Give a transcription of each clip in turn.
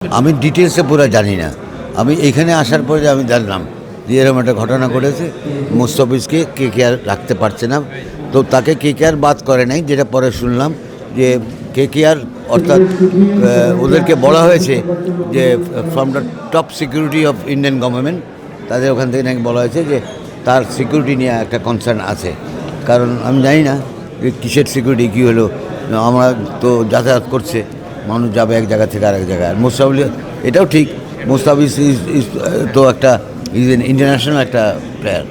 আমি ডিটেলসে পুরো জানি না। আমি এইখানে আসার পরে আমি জানলাম যে এরকম একটা ঘটনা ঘটেছে, মুস্তাফিজকে কেকেআর রাখতে পারছে না, তো তাকে কেকেআর বাদ করে নাই। যেটা পরে শুনলাম যে কেকেআর অর্থাৎ ওদেরকে বলা হয়েছে যে from the top security of Indian government, তাদের ওখান থেকে নাকি বলা হয়েছে যে তার সিকিউরিটি নিয়ে একটা কনসার্ন আছে। কারণ আমি জানি না যে কিসের সিকিউরিটি কী হলো, আমরা তো যাতায়াত করছে, মানুষ যাবে এক জায়গা থেকে আরেক জায়গায়। আর মুস্তাফিজ, এটাও ঠিক, মুস্তাফিজ ইজ তো একটা ইন্টারন্যাশনাল একটা প্লেয়ার,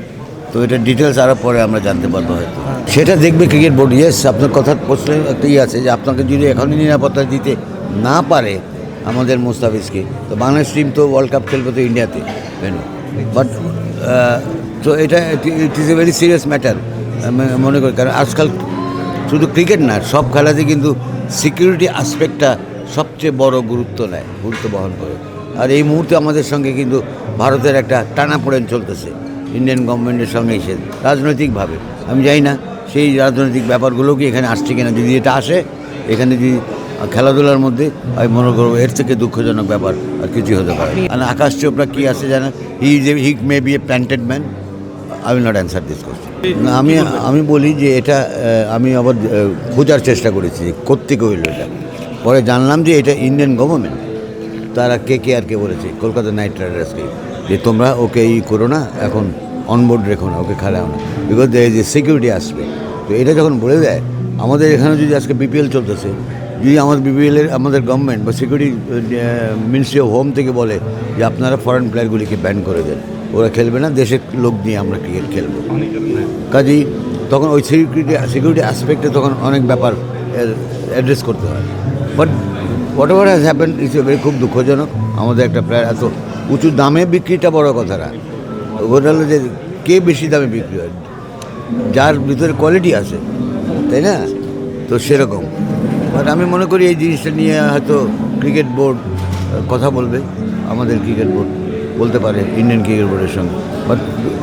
তো এটা ডিটেলস আরও পরে আমরা জানতে পারবো হয়তো। সেটা দেখবে ক্রিকেট বোর্ড। ইয়েস, আপনার কথার প্রশ্নে একটা আছে যে আপনাকে যদি এখনই নিরাপত্তা দিতে না পারে আমাদের মুস্তাফিজকে, তো বাংলাদেশ টিম তো ওয়ার্ল্ড কাপ খেলবে তো ইন্ডিয়াতে, বাট তো এটা it is a very serious matter আমি মনে করি। কারণ আজকাল শুধু ক্রিকেট না, সব খেলাতে কিন্তু সিকিউরিটি আসপেক্টটা সবচেয়ে বড় গুরুত্ব বহন করে। আর এই মুহূর্তে আমাদের সঙ্গে কিন্তু ভারতের একটা টানাপোড়েন চলতেছে ইন্ডিয়ান গভর্নমেন্টের সঙ্গে, এসে রাজনৈতিকভাবে। আমি জানি না সেই রাজনৈতিক ব্যাপারগুলো কি এখানে আসছে কিনা। যদি এটা আসে এখানে, যদি খেলাধুলার মধ্যে, আমি মনে করবো এর থেকে দুঃখজনক ব্যাপার আর কিছু হতে পারে। আর আকাশ চোপড়া কী আছে জানেন, he may be a planted man. I will not answer this question. আমি বলি যে এটা আমি আবার খোঁজার চেষ্টা করেছি কোত্থেকে হইল এটা। পরে জানলাম যে এটা ইন্ডিয়ান গভর্নমেন্ট, তারা কেকেআরকে বলেছে, কলকাতা নাইট রাইডার্সকে, যে তোমরা ওকে করো না, এখন অনবোর্ড রেখো না, ওকে খেলাও না, বিকজ যে সিকিউরিটি আসবে। তো এটা যখন বলে দেয়, আমাদের এখানে যদি আজকে বিপিএল চলতেছে, যদি আমাদের বিপিএলের আমাদের গভর্নমেন্ট বা সিকিউরিটি মিনিস্ট্রি অফ হোম থেকে বলে যে আপনারা ফরেন প্লেয়ারগুলিকে ব্যান করে দেন, ওরা খেলবে না, দেশের লোক নিয়ে আমরা ক্রিকেট খেলবো, কাজেই তখন ওই সিকিউরিটি অ্যাসপেক্টে তখন অনেক ব্যাপার অ্যাড্রেস করতে হয়। But what ever has happen it's very, খুব দুঃখজনক। আমাদের একটা প্লেয়ার এত উঁচু দামে বিক্রিটা বড় কথা না, ওটা হলো যে কে বেশি দামে বিক্রি হয়, যার ভিতরে কোয়ালিটি আছে, তাই না? তো সেরকম। বাট আমি মনে করি এই জিনিসটা নিয়ে হয়তো ক্রিকেট বোর্ড কথা বলবে, আমাদের ক্রিকেট বোর্ড বলতে পারে ইন্ডিয়ান ক্রিকেট বোর্ডের সঙ্গে। বাট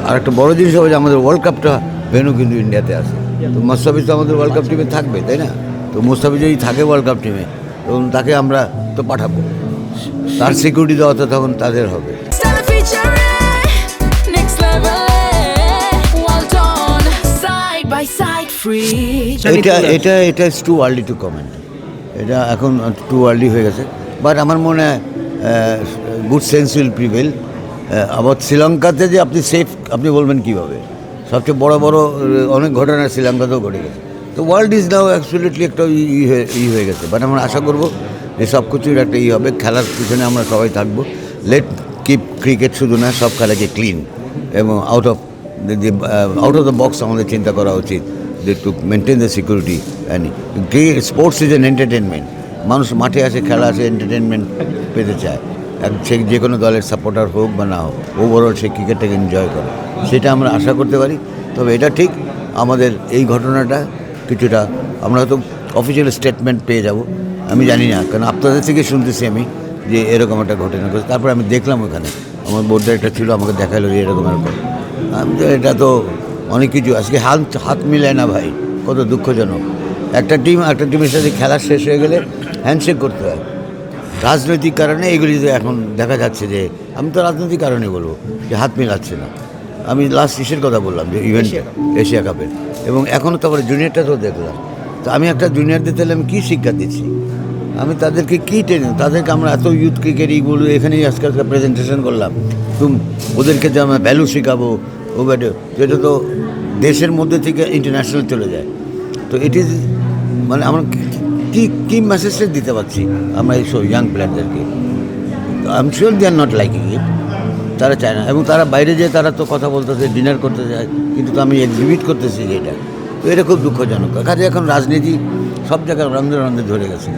আর একটা বড়ো জিনিস হবে যে আমাদের ওয়ার্ল্ড কাপটা ভেন্যু কিন্তু ইন্ডিয়াতে আছে, তো মুস্তাফিজ তো আমাদের ওয়ার্ল্ড কাপ টিমে থাকবে, তাই না? তো মুস্তাফিজ যদি থাকে ওয়ার্ল্ড কাপ টিমে, এবং তাকে আমরা তো পাঠাবো, তার সিকিউরিটি দেওয়া তো তখন তাদের হবে। এটা is too early two comment, এটা এখন টু আর্লি হয়ে গেছে। বাট আমার মনে হয় গুড সেন্স উইল প্রিভেল। আবার শ্রীলঙ্কাতে যে আপনি সেফ, আপনি বলবেন কীভাবে? সবচেয়ে বড় অনেক ঘটনা শ্রীলঙ্কাতেও ঘটে গেছে। তো ওয়ার্ল্ড ইজ নাও অ্যাবসলিউটলি একটা হয়ে গেছে। বাট আমরা আশা করবো যে সব কিছুর একটা হবে, খেলার পিছনে আমরা সবাই থাকবো। লেট কিপ ক্রিকেট শুধু না, সব খেলাকে ক্লিন এবং আউট অফ দ্য বক্স আমাদের চিন্তা করা উচিত, যে to maintain the security. And sports is an entertainment. মানুষ মাঠে আসে, খেলা আসে, এন্টারটেনমেন্ট পেতে চায়। সে যে কোনো দলের সাপোর্টার হোক বা না হোক, ওভারঅল সে ক্রিকেটটাকে এনজয় করে, সেটা আমরা আশা করতে পারি। তবে এটা ঠিক, আমাদের এই ঘটনাটা কিছুটা আমরা হয়তো অফিসিয়াল স্টেটমেন্ট পেয়ে যাব, আমি জানি না, কারণ আপনাদের থেকে শুনতেছি আমি যে এরকম একটা ঘটনা ঘটেছে। তারপরে আমি দেখলাম ওখানে আমার বোর্ডে একটা ছিল, আমাকে দেখালো যে এরকম। আমি তো এটা তো অনেক কিছু আজকে হাত মিলায় না ভাই, কত দুঃখজনক। একটা টিমের সাথে খেলা শেষ হয়ে গেলে হ্যান্ডশেক করতে হয়। রাজনৈতিক কারণে এগুলি তো এখন দেখা যাচ্ছে যে, আমি তো রাজনৈতিক কারণে বলবো যে হাত মিলাচ্ছে না। আমি লাস্ট ইসের কথা বললাম যে ইভেন্টে, এশিয়া কাপের, এবং এখনও তারপরে জুনিয়রটা তো দেখলাম। তো আমি একটা জুনিয়রদের তাহলে আমি কী শিক্ষা দিচ্ছি? আমি তাদেরকে কী ট্রেনিং, তাদেরকে আমরা এত ইউথ ক্রিকেট এইগুলো এখানেই আজকালকে প্রেজেন্টেশন করলাম, ওদেরকে যে আমরা ভ্যালু শেখাবো, ও ব্যাটে, যেটা তো দেশের মধ্যে থেকে ইন্টারন্যাশনাল চলে যায়। তো ইট ইজ মানে আমরা কী মেসেজটা দিতে পারছি আমরা এইসব ইয়াং প্লেয়ারদেরকে? I am sure they are not liking it, তারা চায় না। এবং তারা বাইরে যেয়ে তারা তো কথা বলতেছে, ডিনার করতে যায়, কিন্তু তো আমি এক্সিবিট করতেছি যেটা, তো এটা খুব দুঃখজনক। কাজে এখন রাজনীতি সব জায়গায় রন্ধে ধরে গেছে,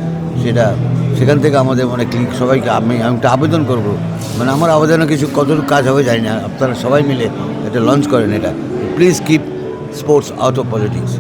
সেখান থেকে আমাদের মানে সবাইকে আমি একটা আবেদন করবো, মানে আমার আবেদনে কিছু কতটুকু কাজ হবে জানি না, আপনারা সবাই মিলে এটা লঞ্চ করেন, এটা please keep sports out of politics.